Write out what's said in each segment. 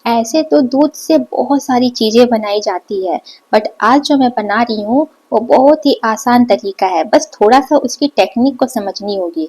ऐसे तो दूध से बहुत सारी चीजें बनाई जाती है, बट आज जो मैं बना रही हूँ वो बहुत ही आसान तरीका है। बस थोड़ा सा उसकी टेक्निक को समझनी होगी।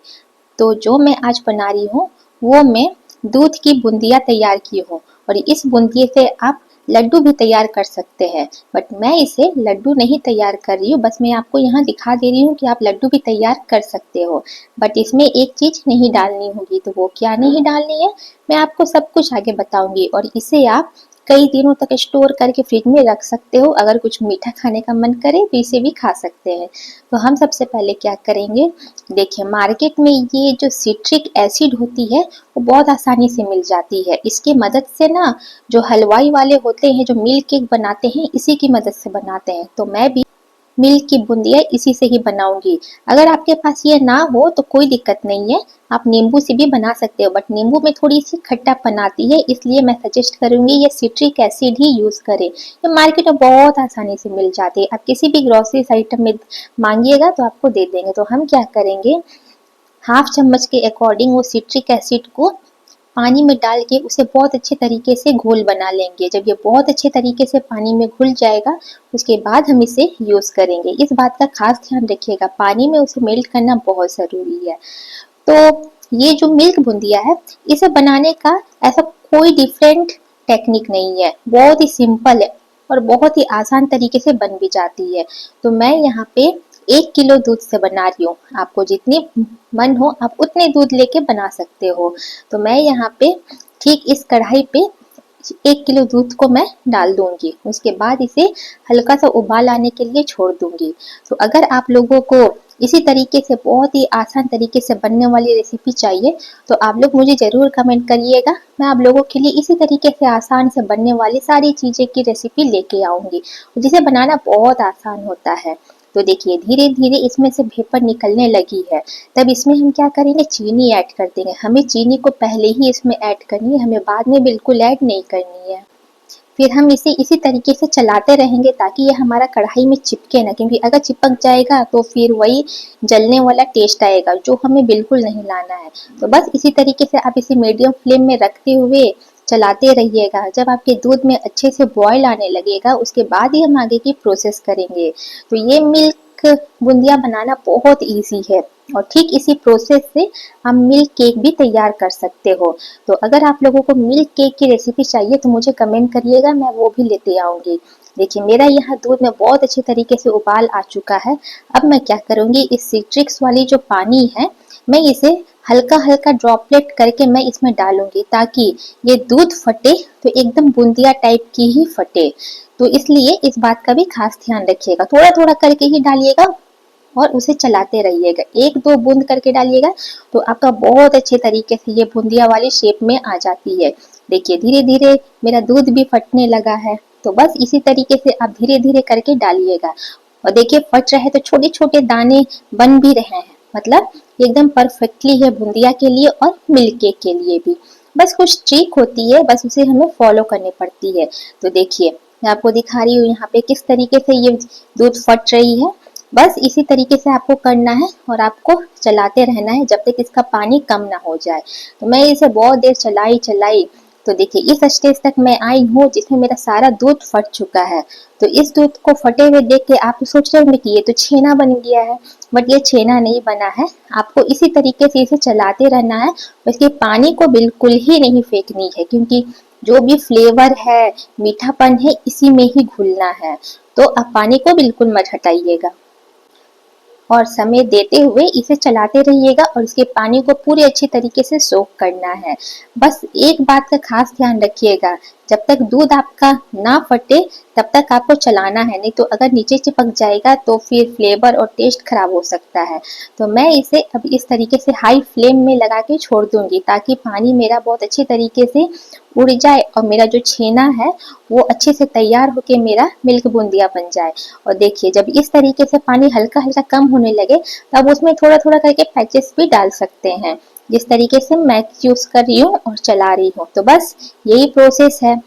तो जो मैं आज बना रही हूँ वो मैं दूध की बूंदियाँ तैयार की हूँ, और इस बूंदी से आप लड्डू भी तैयार कर सकते हैं। बट मैं इसे लड्डू नहीं तैयार कर रही हूँ, बस मैं आपको यहाँ दिखा दे रही हूँ कि आप लड्डू भी तैयार कर सकते हो। बट इसमें एक चीज नहीं डालनी होगी, तो वो क्या नहीं डालनी है, मैं आपको सब कुछ आगे बताऊंगी। और इसे आप कई दिनों तक स्टोर करके फ्रिज में रख सकते हो। अगर कुछ मीठा खाने का मन करे तो इसे भी खा सकते हैं। तो हम सबसे पहले क्या करेंगे, देखिए मार्केट में ये जो सिट्रिक एसिड होती है वो बहुत आसानी से मिल जाती है। इसकी मदद से ना, जो हलवाई वाले होते हैं जो मिल्क केक बनाते हैं इसी की मदद से बनाते हैं। तो मैं भी मिल्क की बूंदियाँ इसी से ही बनाऊंगी। अगर आपके पास ये ना हो तो कोई दिक्कत नहीं है, आप नींबू से भी बना सकते हो, बट नींबू में थोड़ी सी खट्टापन आती है, इसलिए मैं सजेस्ट करूंगी ये सिट्रिक एसिड ही यूज करें। ये मार्केट में बहुत आसानी से मिल जाती है, आप किसी भी ग्रोसरीज आइटम में मांगिएगा तो आपको दे देंगे। तो हम क्या करेंगे, हाफ चम्मच के अकॉर्डिंग वो सिट्रिक एसिड को पानी में डाल के उसे बहुत अच्छे तरीके से घोल बना लेंगे। जब ये बहुत अच्छे तरीके से पानी में घुल जाएगा उसके बाद हम इसे यूज करेंगे। इस बात का खास ध्यान रखिएगा, पानी में उसे मेल्ट करना बहुत जरूरी है। तो ये जो मिल्क बूंदिया है इसे बनाने का ऐसा कोई डिफरेंट टेक्निक नहीं है, बहुत ही सिंपल है और बहुत ही आसान तरीके से बन भी जाती है। तो मैं यहाँ पे 1 किलो दूध से बना रही हूँ, आपको जितनी मन हो आप उतने दूध लेके बना सकते हो। तो मैं यहाँ पे ठीक इस कढ़ाई पे 1 किलो दूध को मैं डाल दूंगी, उसके बाद इसे हल्का सा उबाल आने के लिए छोड़ दूंगी। तो अगर आप लोगों को इसी तरीके से बहुत ही आसान तरीके से बनने वाली रेसिपी चाहिए तो आप लोग मुझे जरूर कमेंट करिएगा। मैं आप लोगों के लिए इसी तरीके से आसान से बनने वाली सारी चीजें की रेसिपी लेके आऊंगी, जिसे बनाना बहुत आसान होता है। तो देखिए धीरे धीरे इसमें से वेपर निकलने लगी है, तब इसमें हम क्या करेंगे, चीनी ऐड कर देंगे। हमें चीनी को पहले ही इसमें ऐड करनी है, हमें बाद में बिल्कुल ऐड नहीं करनी है। फिर हम इसे इसी तरीके से चलाते रहेंगे ताकि ये हमारा कढ़ाई में चिपके ना, क्योंकि अगर चिपक जाएगा तो फिर वही जलने वाला टेस्ट आएगा जो हमें बिल्कुल नहीं लाना है। तो बस इसी तरीके से आप इसे मीडियम फ्लेम में रखते हुए चलाते रहिएगा। जब आपके दूध में अच्छे से बॉयल आने लगेगा उसके बाद ही हम आगे की प्रोसेस करेंगे। तो ये मिल्क बूंदिया बनाना बहुत इजी है, और ठीक इसी प्रोसेस से हम मिल्क केक भी तैयार कर सकते हो। तो अगर आप लोगों को मिल्क केक की रेसिपी चाहिए तो मुझे कमेंट करिएगा, मैं वो भी लेते आऊंगी। देखिए मेरा यहाँ दूध में बहुत अच्छे तरीके से उबाल आ चुका है। अब मैं क्या करूंगी, इस सिट्रिक्स वाली जो पानी है मैं इसे हल्का हल्का ड्रॉपलेट करके मैं इसमें डालूंगी, ताकि ये दूध फटे तो एकदम बूंदिया टाइप की ही फटे। तो इसलिए इस बात का भी खास ध्यान रखिएगा, थोड़ा थोड़ा करके ही डालिएगा और उसे चलाते रहिएगा। एक दो बूंद करके डालिएगा तो आपका बहुत अच्छे तरीके से ये बूंदिया वाली शेप में आ जाती है। देखिए धीरे धीरे मेरा दूध भी फटने लगा है, तो बस इसी तरीके से आप धीरे धीरे करके डालिएगा। और देखिए फट रहे तो छोटे छोटे दाने बन भी रहे हैं, मतलब एकदम परफेक्टली है बूंदिया के लिए और मिल्क केक के लिए भी। बस कुछ ट्रिक होती है, बस उसे हमें फॉलो करनी पड़ती है। तो देखिए मैं आपको दिखा रही हूँ यहाँ पे किस तरीके से ये दूध फट रही है। बस इसी तरीके से आपको करना है और आपको चलाते रहना है जब तक इसका पानी कम ना हो जाए। तो मैं इसे बहुत देर चलाई चलाई, तो देखिए इस स्टेज तक मैं आई हूँ जिसमें मेरा सारा दूध फट चुका है। तो इस दूध को फटे हुए देख के आप सोच रहे होंगे कि ये तो छेना बन गया है, बट ये छेना नहीं बना है। आपको इसी तरीके से इसे चलाते रहना है, इसके पानी को बिल्कुल ही नहीं फेंकनी है, क्योंकि जो भी फ्लेवर है, मीठापन है, इसी में ही घुलना है। तो आप पानी को बिल्कुल मत हटाइएगा और समय देते हुए इसे चलाते रहिएगा, और इसके पानी को पूरे अच्छे तरीके से सोख करना है। बस एक बात का खास ध्यान रखिएगा, जब तक दूध आपका ना फटे तब तक आपको चलाना है, नहीं तो अगर नीचे चिपक जाएगा तो फिर फ्लेवर और टेस्ट खराब हो सकता है। तो मैं इसे अब इस तरीके से हाई फ्लेम में लगा के छोड़ दूंगी ताकि पानी मेरा बहुत अच्छे तरीके से उड़ जाए और मेरा जो छेना है वो अच्छे से तैयार होके मेरा मिल्क बूंदिया बन जाए। और देखिए जब इस तरीके से पानी हल्का हल्का कम होने लगे तब उसमें थोड़ा थोड़ा करके पैचेस भी डाल सकते हैं, जिस तरीके से मैं यूज कर रही हूँ और चला रही हूँ। तो बस यही प्रोसेस है।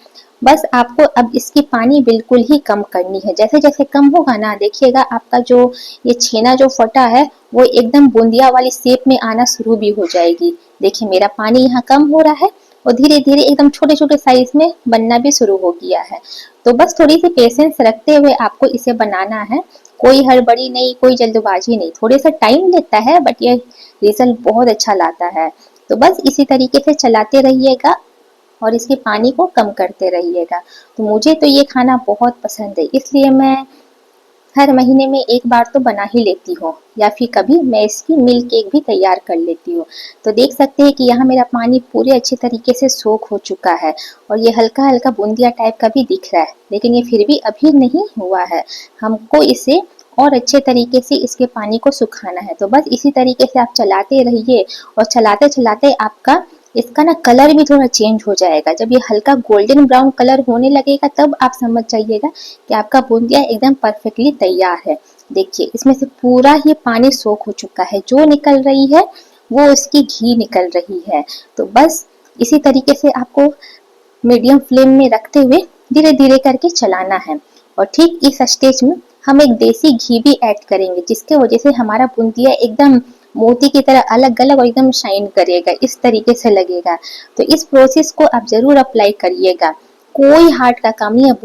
बस आपको अब इसकी पानी बिल्कुल ही कम करनी है, जैसे जैसे कम होगा ना देखिएगा आपका जो ये छेना जो फटा है वो एकदम बूंदिया वाली शेप में आना शुरू भी हो जाएगी। देखिए मेरा पानी यहाँ कम हो रहा है, और धीरे धीरे एकदम छोटे छोटे साइज में बनना भी शुरू हो गया है। तो बस थोड़ी सी पेशेंस रखते हुए आपको इसे बनाना है। कोई हड़बड़ी नहीं, कोई जल्दबाजी नहीं, थोड़े सा टाइम लेता है बट ये रिजल्ट बहुत अच्छा लाता है। तो बस इसी तरीके से चलाते रहिएगा और इसके पानी को कम करते रहिएगा। तो मुझे तो ये खाना बहुत पसंद है, इसलिए मैं हर महीने में एक बार तो बना ही लेती हूँ, या फिर कभी मैं इसकी मिल्क केक भी तैयार कर लेती हूँ। तो देख सकते हैं कि यहाँ मेरा पानी पूरे अच्छे तरीके से सोख हो चुका है और ये हल्का हल्का बूंदिया टाइप का भी दिख रहा है, लेकिन ये फिर भी अभी नहीं हुआ है। हमको इसे और अच्छे तरीके से इसके पानी को सुखाना है। तो बस इसी तरीके से आप चलाते रहिए और चलाते चलाते आपका इसका ना कलर भी थोड़ा चेंज हो जाएगा। जब ये हल्का गोल्डन ब्राउन कलर होने लगेगा तब आप समझ जाइएगा कि आपका बूंदिया एकदम परफेक्टली तैयार है। देखिए इसमें से पूरा ही पानी सोख हो चुका है, जो निकल रही है वो उसकी घी निकल रही है। तो बस इसी तरीके से आपको मीडियम फ्लेम में रखते हुए धीरे धीरे करके चलाना है। और ठीक इस स्टेज में हम एक देसी घी भी ऐड करेंगे, जिसके वजह से हमारा बूंदिया एकदम मोती की तरह अलग अलग और एकदम शाइन करेगा, इस तरीके से लगेगा। तो इस प्रोसेस को आप जरूर अप्लाई करिएगा, कोई हार्ड का काम नहीं है,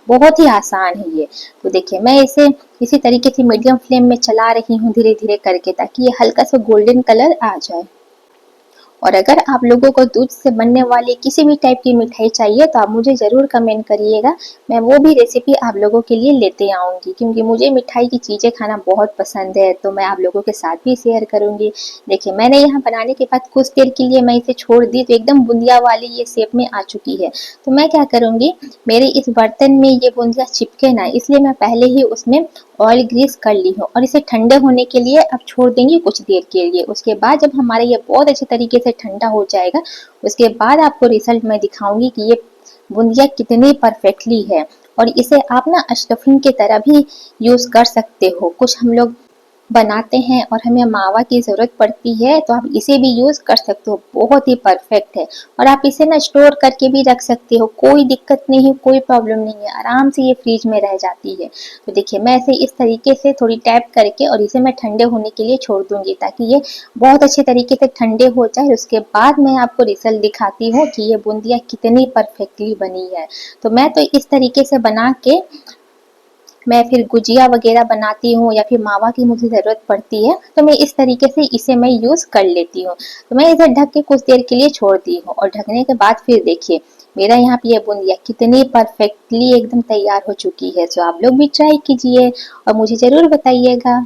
बहुत ही आसान है ये। तो देखिए मैं इसे इसी तरीके से मीडियम फ्लेम में चला रही हूँ धीरे धीरे करके, ताकि ये हल्का सा गोल्डन कलर आ जाए। और अगर आप लोगों को दूध से बनने वाली किसी भी टाइप की मिठाई चाहिए तो आप मुझे ज़रूर कमेंट करिएगा, मैं वो भी रेसिपी आप लोगों के लिए लेते आऊँगी, क्योंकि मुझे मिठाई की चीज़ें खाना बहुत पसंद है, तो मैं आप लोगों के साथ भी शेयर करूँगी। देखिए मैंने यहाँ बनाने के बाद कुछ देर के लिए मैं इसे छोड़ दी, तो एकदम बूंदिया वाली ये शेप में आ चुकी है। तो मैं क्या करूँगी, मेरे इस बर्तन में ये बूंदिया चिपके ना, इसलिए मैं पहले ही उसमें ऑयल ग्रीस कर ली हूँ और इसे ठंडे होने के लिए अब छोड़ देंगे कुछ देर के लिए। उसके बाद जब हमारा ये बहुत अच्छे तरीके से ठंडा हो जाएगा, उसके बाद आपको रिजल्ट मैं दिखाऊंगी कि ये बूंदिया कितनी परफेक्टली है। और इसे आप ना स्टफिंग की तरह भी यूज कर सकते हो। कुछ हम लोग बनाते हैं और हमें मावा की ज़रूरत पड़ती है, तो आप इसे भी यूज़ कर सकते हो, बहुत ही परफेक्ट है। और आप इसे ना स्टोर करके भी रख सकते हो, कोई दिक्कत नहीं है, कोई प्रॉब्लम नहीं है, आराम से ये फ्रिज में रह जाती है। तो देखिए मैं इसे इस तरीके से थोड़ी टैप करके और इसे मैं ठंडे होने के लिए छोड़ दूंगी, ताकि ये बहुत अच्छे तरीके से ठंडे हो जाए। उसके बाद मैं आपको रिजल्ट दिखाती हूँ कि ये बूंदिया कितनी परफेक्टली बनी है। तो मैं तो इस तरीके से बना के मैं फिर गुजिया वगैरह बनाती हूँ, या फिर मावा की मुझे ज़रूरत पड़ती है, तो मैं इस तरीके से इसे मैं यूज़ कर लेती हूँ। तो मैं इसे ढक के कुछ देर के लिए छोड़ दी हूँ और ढकने के बाद फिर देखिए मेरा यहाँ पे ये बूंदिया कितनी परफेक्टली एकदम तैयार हो चुकी है। तो आप लोग भी ट्राई कीजिए और मुझे ज़रूर बताइएगा।